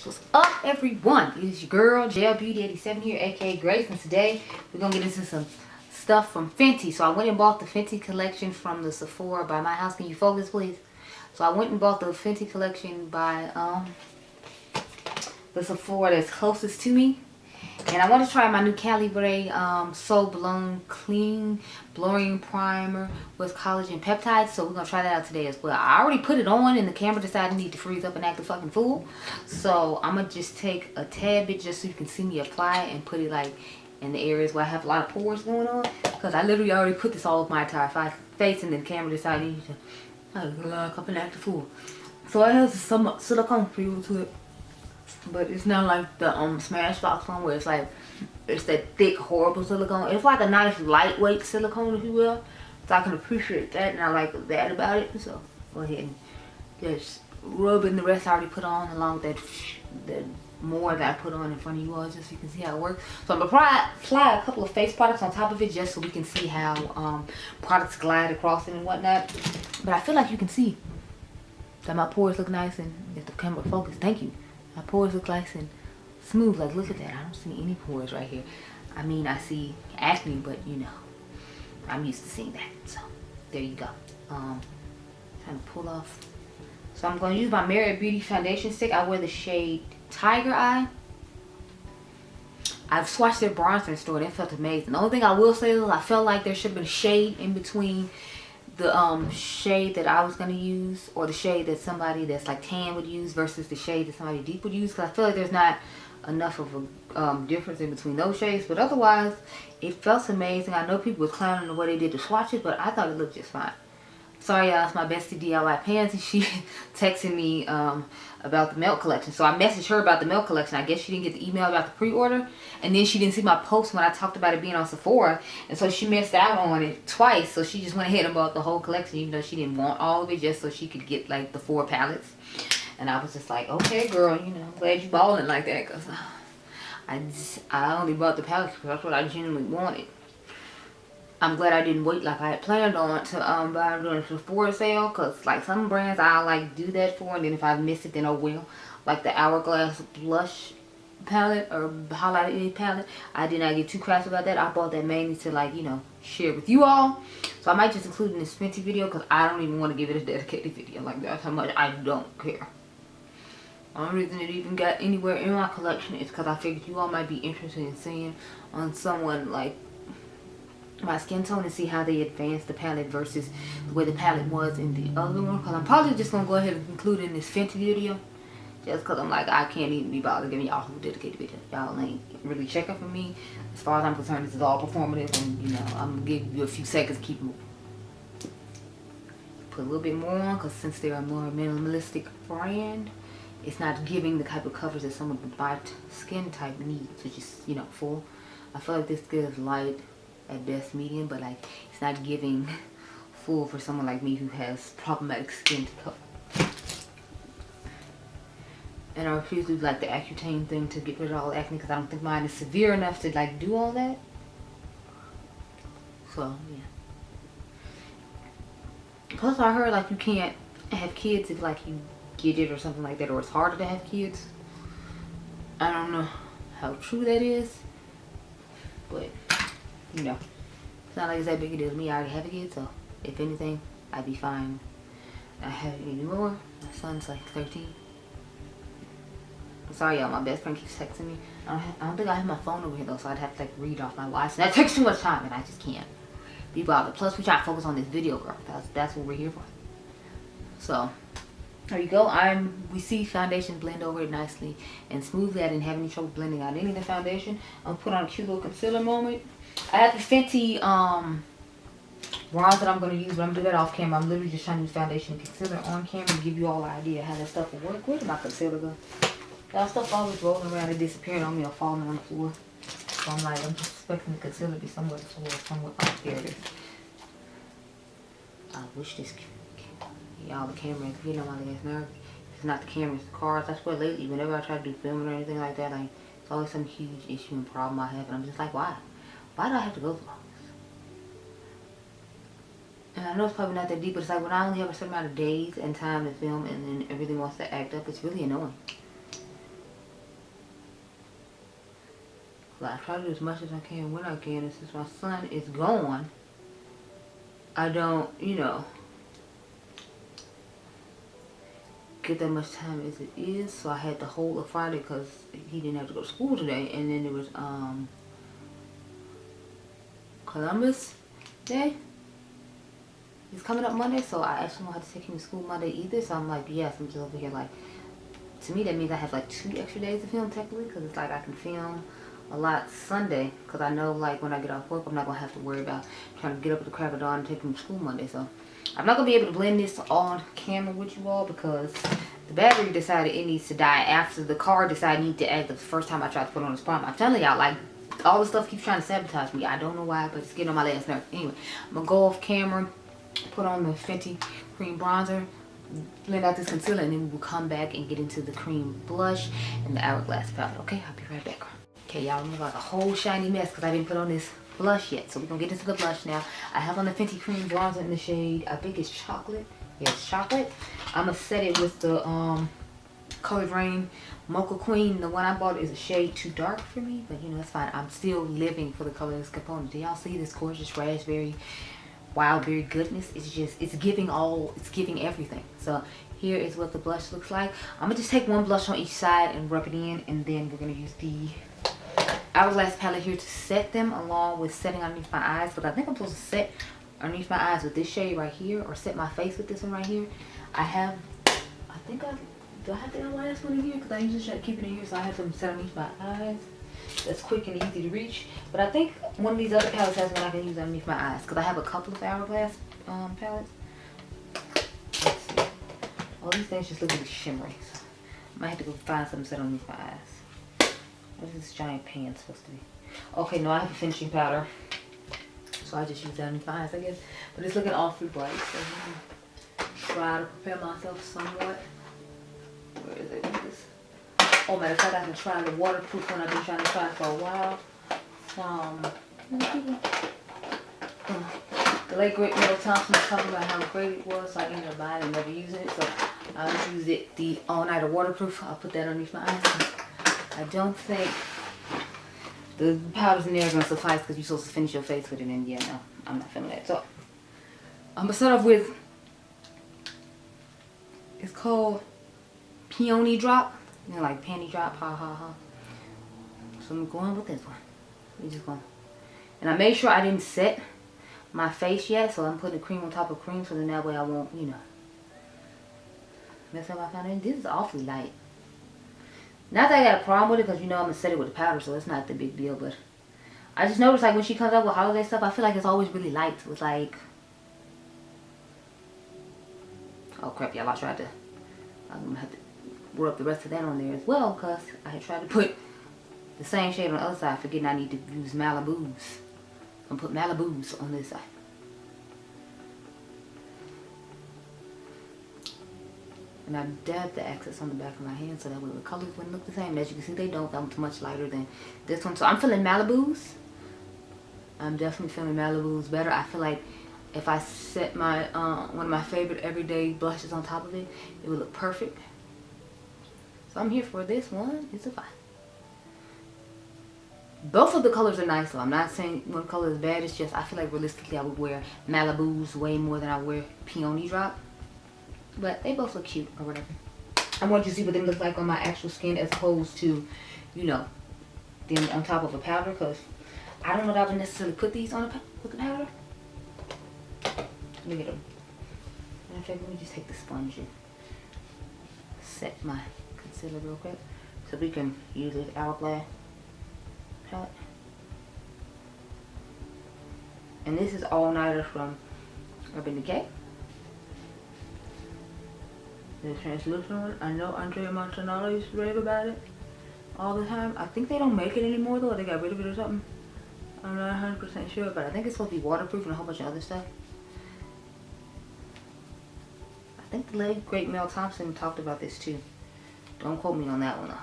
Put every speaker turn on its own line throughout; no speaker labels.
What's up, everyone? It is your girl JL Beauty 87 here, aka Grace, and today we're gonna get into some stuff from Fenty. So I went and bought the Fenty collection from the Sephora by my house. Can you focus, please? So I went and bought the Fenty collection by the Sephora that's closest to me. And I want to try my new Calibre So Blown Clean Blurring Primer with collagen peptides. So we're going to try that out today as well. I already put it on and the camera decided I need to freeze up and act a fucking fool. So I'm going to just take a tad bit just so you can see me apply it and put it like in the areas where I have a lot of pores going on. Because I literally already put this all over my entire face and then the camera decided I need to look up and act a fool. So it has some silicone feel to it. But it's not like the Smashbox one where it's like, it's that thick, horrible silicone. It's like a nice, lightweight silicone, if you will. So I can appreciate that, and I like that about it. So go ahead and just rub in the rest I already put on, along with that more that I put on in front of you all, just so you can see how it works. So I'm going to apply a couple of face products on top of it, just so we can see how products glide across it and whatnot. But I feel like you can see that my pores look nice, and if the camera focus, thank you. My pores look nice and smooth. Like, look at that. I don't see any pores right here. I mean, I see acne, but you know, I'm used to seeing that. So, there you go. Trying to pull off. So, I'm going to use my Mented Beauty foundation stick. I wear the shade Tiger Eye. I've swatched their bronzer in store. That felt amazing. The only thing I will say is I felt like there should have been a shade in between the shade that I was going to use, or the shade that somebody that's like tan would use versus the shade that somebody deep would use, because I feel like there's not enough of a difference in between those shades. But otherwise, it felt amazing. I know people were clowning the way they did the swatches, but I thought it looked just fine. Sorry, y'all, it's my bestie Diypansy. She texted me about the Melt collection. So I messaged her about the Melt collection. I guess she didn't get the email about the pre-order. And then she didn't see my post when I talked about it being on Sephora. And so she missed out on it twice. So she just went ahead and bought the whole collection, even though she didn't want all of it, just so she could get like the 4 palettes. And I was just like, okay, girl, you know, I'm glad you balling like that. Because I only bought the palettes because that's what I genuinely wanted. I'm glad I didn't wait like I had planned on to buy during the Sephora sale, because like some brands I'll like do that for, and then if I miss it then I will. Like the Hourglass blush palette or highlighted palette, I did not get too crass about that. I bought that mainly to like, you know, share with you all. So I might just include it in this Fenty video, because I don't even want to give it a dedicated video. Like, that's how much I don't care. The only reason it even got anywhere in my collection is because I figured you all might be interested in seeing on someone like my skin tone and see how they advanced the palette versus the way the palette was in the other one. Because I'm probably just going to go ahead and include it in this Fenty video, just because I'm like, I can't even be bothered giving y'all a dedicated video. Y'all ain't really checking for me. As far as I'm concerned, this is all performative, and you know, I'm going to give you a few seconds to keep moving. Put a little bit more on, because since they're a more minimalistic brand, it's not giving the type of coverage that someone with my skin type needs, which is, you know, full. I feel like this gives light at best, medium, but like it's not giving full for someone like me who has problematic skin to cover. And I refuse to do like the Accutane thing to get rid of all acne, because I don't think mine is severe enough to like do all that. So yeah. Plus I heard like you can't have kids if like you get it or something like that, or it's harder to have kids. I don't know how true that is, but you know, it's not like it's that big a deal to me. I already have a kid, so if anything, I'd be fine. I have it anymore. My son's like 13. I'm sorry, y'all. My best friend keeps texting me. I don't think I have my phone over here though, so I'd have to like read off my watch. And that takes too much time, and I just can't be bothered. Plus, we try to focus on this video, girl. That's what we're here for. So there you go. We see foundation blend over it nicely and smoothly. I didn't have any trouble blending out any of the foundation. I'm gonna put on a cute little concealer moment. I have the Fenty bronze that I'm going to use, but I'm going to do that off camera. I'm literally just trying to use foundation and concealer on camera to give you all an idea how that stuff will work. Where did my concealer go? That stuff always rolling around and disappearing on me or falling on the floor. So I'm like, I'm just expecting the concealer to be somewhere on the floor, somewhere. Oh, there it is. I wish this, y'all, the camera is getting on my last nerve. It's not the camera, it's the cars. I swear lately, whenever I try to do filming or anything like that, like, it's always some huge issue and problem I have, and I'm just like, why? Why do I have to go through all this? And I know it's probably not that deep, but it's like when I only have a certain amount of days and time to film and then everything wants to act up, it's really annoying. I try to do as much as I can when I can. And since my son is gone, I don't, you know, get that much time as it is. So I had to hold a Friday because he didn't have to go to school today. And then there was Columbus Day. He's coming up Monday, so I actually don't have to take him to school Monday either. So I'm like, yes, I'm just over here like, to me that means I have like 2 extra days to film technically, because it's like I can film a lot Sunday, because I know like when I get off work I'm not going to have to worry about trying to get up at the crack of dawn and take him to school Monday. So I'm not going to be able to blend this on camera with you all because the battery decided it needs to die after the car decided it needed to act the first time I tried to put on this prime. I'm telling y'all, like, all the stuff keeps trying to sabotage me. I don't know why, but it's getting on my last nerve. Anyway, I'm going to go off camera, put on the Fenty cream bronzer, blend out this concealer, and then we'll come back and get into the cream blush and the Hourglass palette. Okay, I'll be right back. Okay, y'all, I'm like a whole shiny mess because I didn't put on this blush yet. So we're going to get into the blush now. I have on the Fenty cream bronzer in the shade, I think it's chocolate. Yeah, it's chocolate. I'm going to set it with the Colored Rain Mocha Queen. The one I bought is a shade too dark for me, but you know, it's fine. I'm still living for the colorless component. Do y'all see this gorgeous raspberry wildberry goodness? It's just, it's giving everything. So here is what the blush looks like. I'm gonna just take one blush on each side and rub it in, and then we're gonna use the Hourglass palette here to set them, along with setting underneath my eyes. But I think I'm supposed to set underneath my eyes with this shade right here, or set my face with this one right here. Do I have the last one in here? Because I usually try to keep it in here, so I have some set underneath my eyes. That's quick and easy to reach. But I think one of these other palettes has one I can use underneath my eyes, because I have a couple of Hourglass palettes. Let's see. All these things just look really shimmery. So I might have to go find something set underneath my eyes. What is this giant pan supposed to be? Okay, no, I have a finishing powder, so I just use that underneath my eyes, I guess. But it's looking awfully bright, so I'm gonna try to prepare myself somewhat. Where is it? What is this? Oh, matter of fact, I've been trying the waterproof one I've been trying to try for a while. The late great Mel Thompson was talking about how great it was, so I ended up buying it and never using it. So I'll use it, the all nighter waterproof. I'll put that underneath my eyes. I don't think the powders in there are going to suffice because you're supposed to finish your face with it, and yeah, no, I'm not feeling that. So I'm going to start off with, it's called Peony Drop. You know, like panty drop, ha ha ha. So I'm going with this one. We're just going. And I made sure I didn't set my face yet, so I'm putting cream on top of cream, so then that way I won't, you know, mess up my foundation. This is awfully light. Not that I got a problem with it, because you know I'm going to set it with the powder, so it's not the big deal, but I just noticed like when she comes up with holiday stuff, I feel like it's always really light. With like, oh crap, y'all, I'm going to have to rub the rest of that on there as well, because I had tried to put the same shade on the other side, forgetting I need to use Malibus. I'm going to put Malibus on this side. And I dabbed the excess on the back of my hand so that way the colors wouldn't look the same. As you can see, they don't. That one's much lighter than this one. So I'm feeling Malibus. I'm definitely feeling Malibus better. I feel like if I set my one of my favorite everyday blushes on top of it, it would look perfect. So I'm here for this one. It's a 5. Both of the colors are nice though. I'm not saying one color is bad. It's just I feel like realistically I would wear Malibus way more than I wear Peony Drop. But they both look cute or whatever. I want you to see what they look like on my actual skin as opposed to, you know, them on top of a powder. Because I don't know that I would necessarily put these on with the powder. Look at them. In fact, let me just take the sponge and set my concealer real quick so we can use this Hourglass palette. And this is All Nighter from Urban Decay. The translucent one. I know Andrea Montanaro used to rave about it all the time. I think they don't make it anymore though. They got rid of it or something. I'm not 100% sure, but I think it's supposed to be waterproof and a whole bunch of other stuff. I think the late great Mel Thompson talked about this too. Don't quote me on that one though.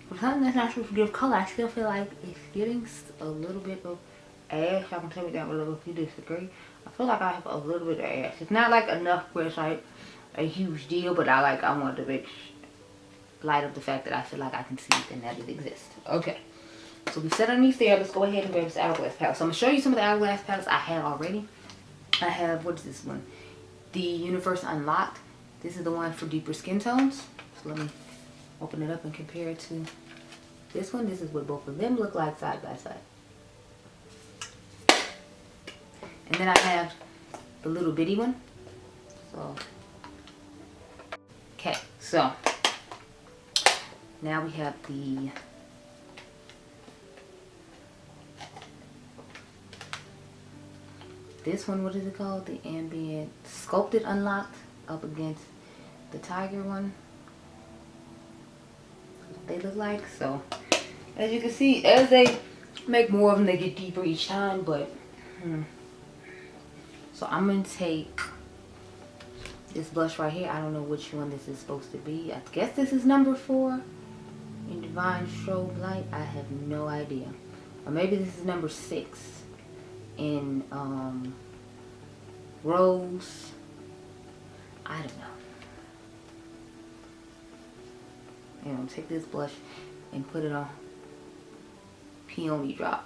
For something that's not supposed to give color, I still feel like it's getting a little bit of ash. Y'all can tell me down below if you disagree. I feel like I have a little bit of ash. It's not like enough where it's like a huge deal, but I wanted to make light of the fact that I feel like I can see it and that it exists. Okay, so we set underneath there. Let's go ahead and grab this Hourglass palette. So I'm gonna show you some of the Hourglass palettes I have already. I have, what is this one? The Universe Unlocked. This is the one for deeper skin tones. So let me open it up and compare it to this one. This is what both of them look like side by side. And then I have the little bitty one. So, okay, so now we have this one, what is it called? The Ambient Sculpted Unlocked up against the Tiger one. They look like. So as you can see, as they make more of them, they get deeper each time. But so I'm gonna take this blush right here. I don't know which one this is supposed to be. I guess this is number 4 in Divine Strobe Light. I have no idea. Or maybe this is number 6 in Rose. I don't know. And I'm gonna take this blush and put it on Peony Drop.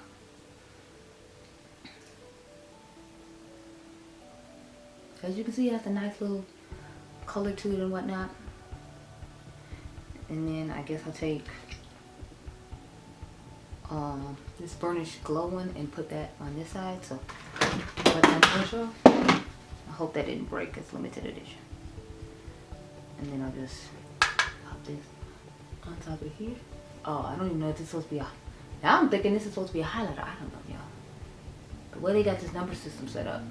As you can see, it has a nice little color to it and whatnot. And then I guess I'll take this Burnished Glow one and put that on this side. So put that brush off. I hope that didn't break. It's limited edition. And then I'll just pop this on top of here. Oh, I don't even know if this is supposed to be a... Now I'm thinking this is supposed to be a highlighter. I don't know, y'all. The way they got this number system set up,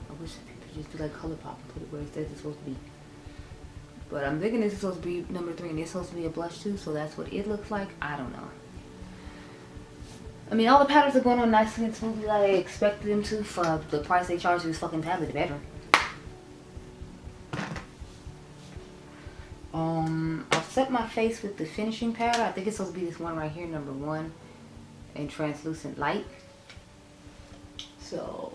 I wish people could just do like color pop and put it where it says it's supposed to be. But I'm thinking this is supposed to be number 3 and it's supposed to be a blush too, so that's what it looks like. I don't know. I mean, all the palettes are going on nicely and smoothly like I expected them to for the price they charge for this fucking palette, better. I'll set my face with the finishing powder. I think it's supposed to be this one right here, number 1 in Translucent Light. So,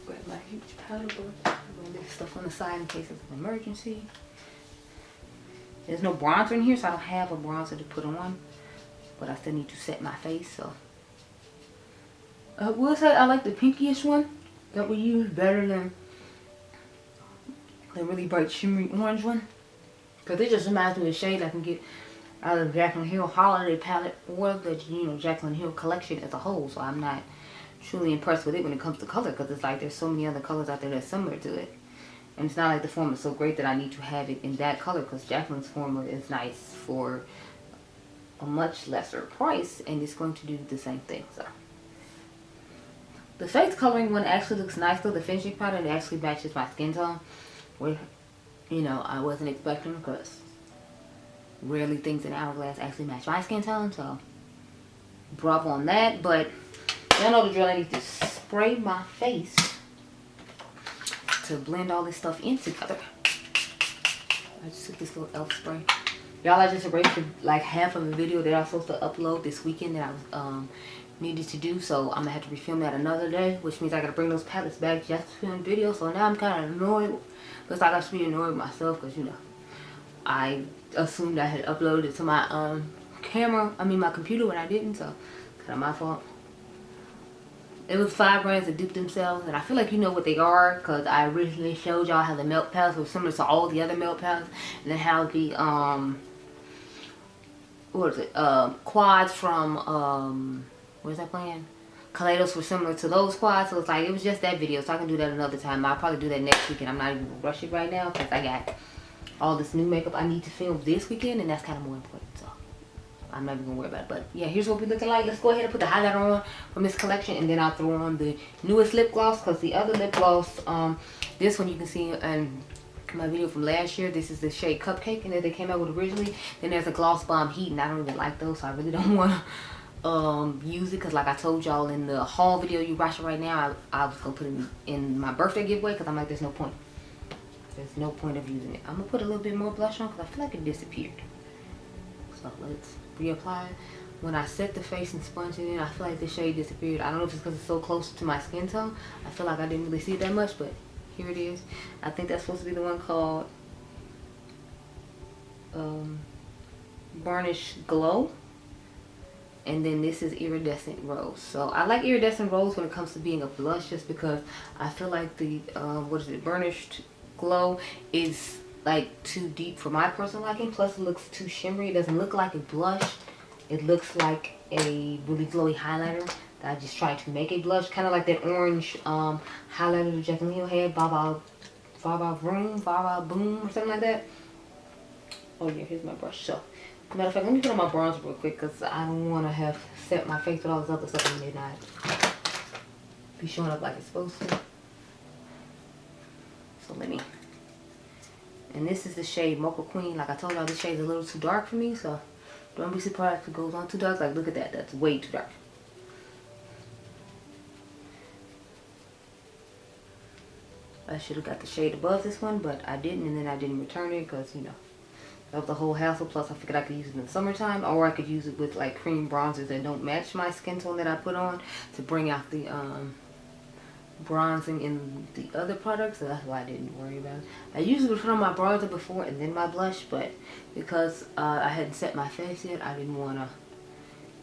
grab my huge powder brush. I'm going to leave stuff on the side in case of an emergency. There's no bronzer in here, so I don't have a bronzer to put on. But I still need to set my face, so. I will say I like the pinkish one that we use better than the really bright shimmery orange one. Because it just reminds me of the shade I can get out of the Jaclyn Hill Holiday palette or the, Jaclyn Hill collection as a whole. So I'm not truly impressed with it when it comes to color, because it's like there's so many other colors out there that's similar to it. And it's not like the formula is so great that I need to have it in that color, because Jaclyn's formula is nice for a much lesser price and it's going to do the same thing. So the face coloring one actually looks nice though. The finishing powder, it actually matches my skin tone, which, I wasn't expecting, because rarely things in Hourglass actually match my skin tone, so bravo on that. But y'all know the drill. I need to spray my face to blend all this stuff in together. I just took this little elf spray. Y'all, I just erased like half of a video that I was supposed to upload this weekend that I was needed to do, so I'm gonna have to refilm that another day, which means I gotta bring those palettes back just to film video. So now I'm kind of annoyed, because I got to be annoyed with myself, because I assumed I had uploaded it to my my computer when I didn't, so it's kind of my fault. It was 5 brands that duped themselves, and I feel like you know what they are, because I originally showed y'all how the melt palettes were similar to all the other melt palettes, and then how the quads from where's that playing? Kaleidos were similar to those quads. So it's like, it was just that video, so I can do that another time. I'll probably do that next weekend. I'm not even gonna rush it right now, because I got all this new makeup I need to film this weekend, and that's kind of more important, so I'm not even gonna worry about it. But yeah, here's what we're looking like. Let's go ahead and put the highlighter on from this collection, and then I'll throw on the newest lip gloss, because the other lip gloss, this one you can see in my video from last year. This is the shade Cupcake, and that they came out with originally. Then there's a Gloss Bomb Heat, and I don't really like those, so I really don't want to use it, because like I told y'all in the haul video you watching right now, I was gonna put it in my birthday giveaway, because I'm like, there's no point of using it. I'm gonna put a little bit more blush on, because I feel like it disappeared. So let's reapply it. When I set the face and sponge it in, I feel like the shade disappeared. I don't know if it's because it's so close to my skin tone. I feel like I didn't really see it that much, but here it is. I think that's supposed to be the one called Burnish Glow. And then this is Iridescent Rose. So I like Iridescent Rose when it comes to being a blush, just because I feel like the Burnished Glow is like too deep for my personal liking. Plus it looks too shimmery. It doesn't look like a blush. It looks like a really glowy highlighter that I just tried to make a blush. Kind of like that orange highlighter that Jaclyn Hill had, Baba Vroom, Baba Boom, or something like that. Oh yeah, here's my brush. So matter of fact, let me put on my bronzer real quick, because I don't want to have set my face with all this other stuff and it not be showing up like it's supposed to. So let me. And this is the shade Mocha Queen. Like I told y'all, this shade is a little too dark for me, so don't be surprised if it goes on too dark. Like, look at that. That's way too dark. I should have got the shade above this one, but I didn't, and then I didn't return it because, you know, that was the whole hassle. Plus I figured I could use it in the summertime, or I could use it with like cream bronzers that don't match my skin tone that I put on to bring out the bronzing in the other products. So that's why I didn't worry about it. I usually would put on my bronzer before and then my blush, but because I hadn't set my face yet, I didn't want to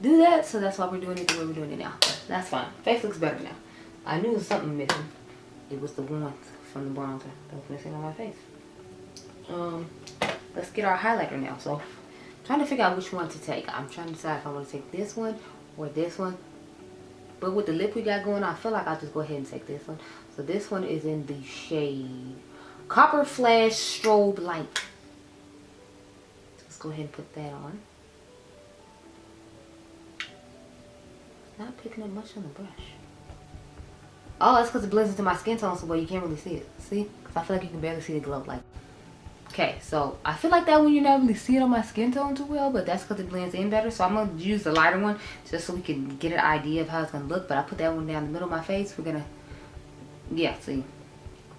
do that. So that's why we're doing it the way we're doing it now. But that's fine. Face looks better now. I knew there was something missing. It was the warmth from the bronzer that was missing on my face. Let's get our highlighter now. So I'm trying to figure out which one to take. I'm trying to decide if I want to take this one or this one. But with the lip we got going on, I feel like I'll just go ahead and take this one. So this one is in the shade Copper Flash Strobe Light. Let's go ahead and put that on. Not picking up much on the brush. Oh, that's because it blends into my skin tone so well you can't really see it. See? Because I feel like you can barely see the glow. Like, okay, so I feel like that one you not really see it on my skin tone too well, but that's because it blends in better. So I'm going to use the lighter one just so we can get an idea of how it's going to look. But I put that one down the middle of my face. We're going to, yeah, see.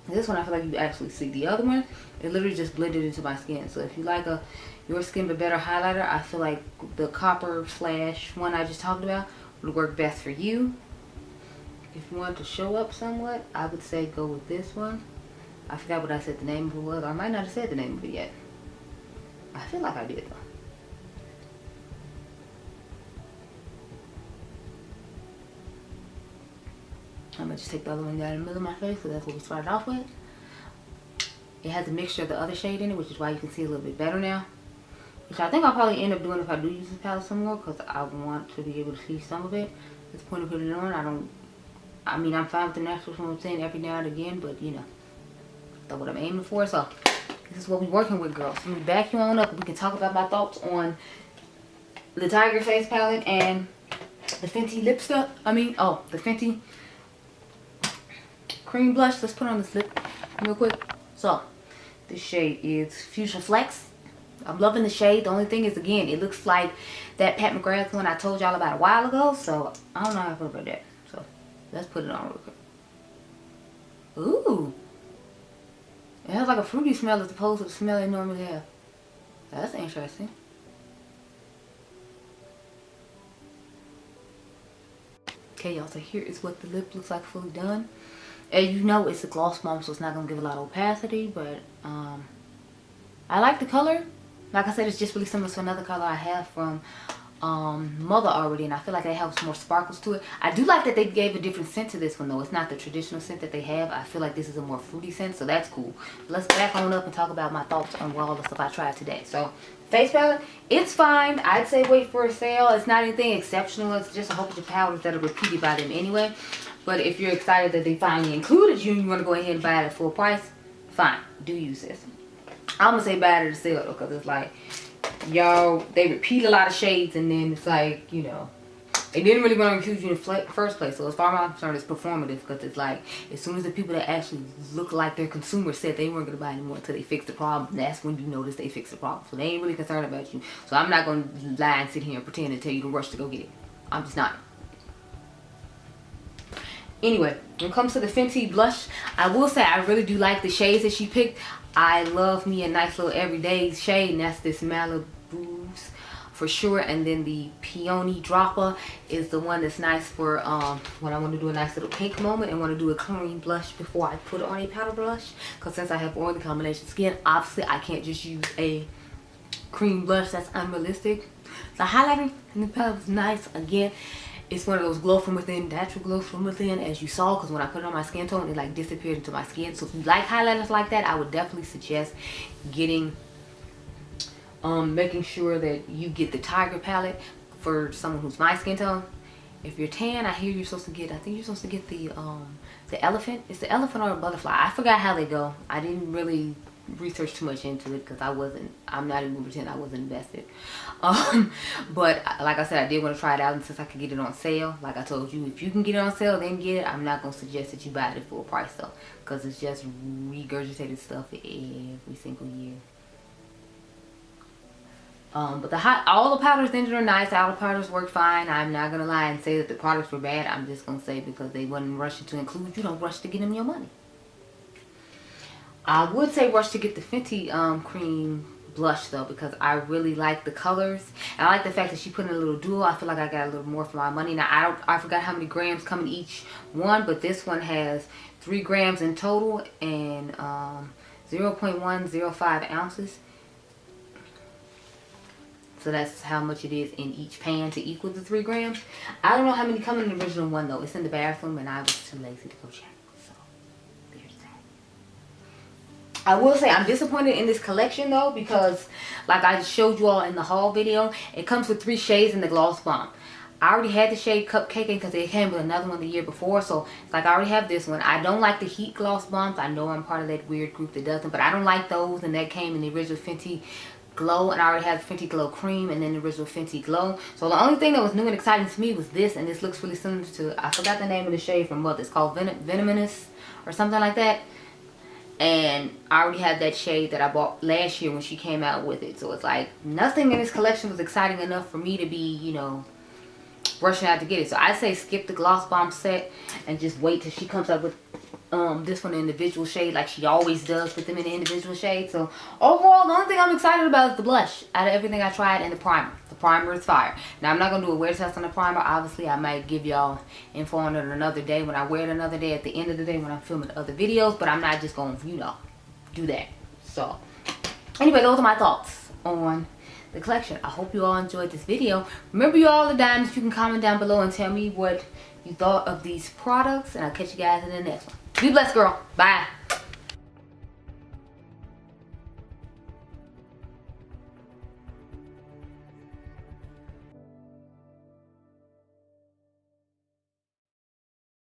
This one I feel like you actually see. The other one, it literally just blended into my skin. So if you like a your skin but better highlighter, I feel like the Copper Flash one I just talked about would work best for you. If you want to show up somewhat, I would say go with this one. I forgot what I said the name of it was. Or I might not have said the name of it yet. I feel like I did though. I'm going to just take the other one down in the middle of my face, so that's what we started off with. It has a mixture of the other shade in it, which is why you can see a little bit better now. Which I think I'll probably end up doing if I do use this palette some more, because I want to be able to see some of it. At this point of putting it on, I mean, I'm fine with the natural from thin every now and again, but you know, that's what I'm aiming for. So this is what we're working with, girls. So let me back you on up and we can talk about my thoughts on the Tiger Face palette and the Fenty lip stuff. The Fenty cream blush. Let's put on this lip real quick. So this shade is Fuchsia Flex. I'm loving the shade. The only thing is, again, it looks like that Pat McGrath one I told y'all about a while ago. So I don't know how I feel about that. So let's put it on real quick. Ooh. It has like a fruity smell as opposed to the smell it normally has. That's interesting. Okay, y'all, so here is what the lip looks like fully done. As you know, it's a gloss bomb, so it's not going to give a lot of opacity, but I like the color. Like I said, it's just really similar to another color I have from Mother already, and I feel like it has more sparkles to it. I do like that they gave a different scent to this one though. It's not the traditional scent that they have. I feel like this is a more fruity scent, so that's cool. Let's back on up and talk about my thoughts on all the stuff I tried today. So face palette, it's fine. I'd say wait for a sale. It's not anything exceptional. It's just a whole bunch of powders that are repeated by them anyway. But if you're excited that they finally included you and you want to go ahead and buy it at full price, fine, do use this. I'm gonna say buy it at a sale though, because it's like, y'all, they repeat a lot of shades, and then it's like, you know, they didn't really want to include you in the first place. So as far as I'm concerned, it's performative, because it's like, as soon as the people that actually look like their consumers said they weren't going to buy anymore until they fixed the problem, that's when you notice they fixed the problem. So they ain't really concerned about you. So I'm not going to lie and sit here and pretend and tell you to rush to go get it. I'm just not. Anyway, when it comes to the Fenty blush, I will say I really do like the shades that she picked. I love me a nice little everyday shade, and that's this Malibu's for sure. And then the Peony Dropper is the one that's nice for when I want to do a nice little pink moment and want to do a clean blush before I put on a powder blush. Because since I have oily combination skin, obviously I can't just use a cream blush that's unrealistic. The highlighter in the palette was nice. Again, it's one of those glow from within, natural glow from within, as you saw, because when I put it on my skin tone, it like disappeared into my skin. So if you like highlighters like that, I would definitely suggest getting, making sure that you get the Tiger palette for someone who's my skin tone. If you're tan, I hear you're supposed to get, I think you're supposed to get the elephant. It's the elephant or a butterfly. I forgot how they go. I didn't really research too much into it because I'm not even gonna pretend I wasn't invested. But like I said, I did want to try it out, and since I could get it on sale, like I told you, if you can get it on sale, then get it. I'm not gonna suggest that you buy it at full price though, because it's just regurgitated stuff every single year. But all the powders in it are nice. All the powders work fine. I'm not gonna lie and say that the products were bad. I'm just gonna say because they wasn't rushing to include, you don't rush to get them your money. I would say rush to get the Fenty cream blush though, because I really like the colors, and I like the fact that she put in a little duo. I feel like I got a little more for my money. Now I forgot how many grams come in each one, but this one has 3 grams in total and 0.105 ounces. So that's how much it is in each pan to equal the 3 grams. I don't know how many come in the original one though. It's in the bathroom and I was too lazy to go check. So there's that. I will say I'm disappointed in this collection though, because like I showed you all in the haul video, it comes with 3 shades in the Gloss Bomb. I already had the shade Cupcake because it came with another one the year before. So it's like I already have this one. I don't like the Heat Gloss Bombs. I know I'm part of that weird group that doesn't, but I don't like those, and that came in the original Fenty Glow, and I already have Fenty Glow Cream and then the original Fenty Glow. So the only thing that was new and exciting to me was this, and this looks really similar to, I forgot the name of the shade from what, it's called Venomous or something like that. And I already had that shade that I bought last year when she came out with it. So it's like nothing in this collection was exciting enough for me to be, you know, rushing out to get it. So I say skip the Gloss Bomb set and just wait till she comes up with this one in individual shade, like she always does with them in the individual shade. So overall, the only thing I'm excited about is the blush out of everything I tried, and the primer. The primer is fire. Now I'm not gonna do a wear test on the primer. Obviously I might give y'all info on it another day when I wear it another day, at the end of the day when I'm filming other videos, but I'm not just gonna, you know, do that. So anyway, those are my thoughts on the collection. I hope you all enjoyed this video. Remember, you all the diamonds, you can comment down below and tell me what you thought of these products, and I'll catch you guys in the next one. Be blessed, girl. Bye.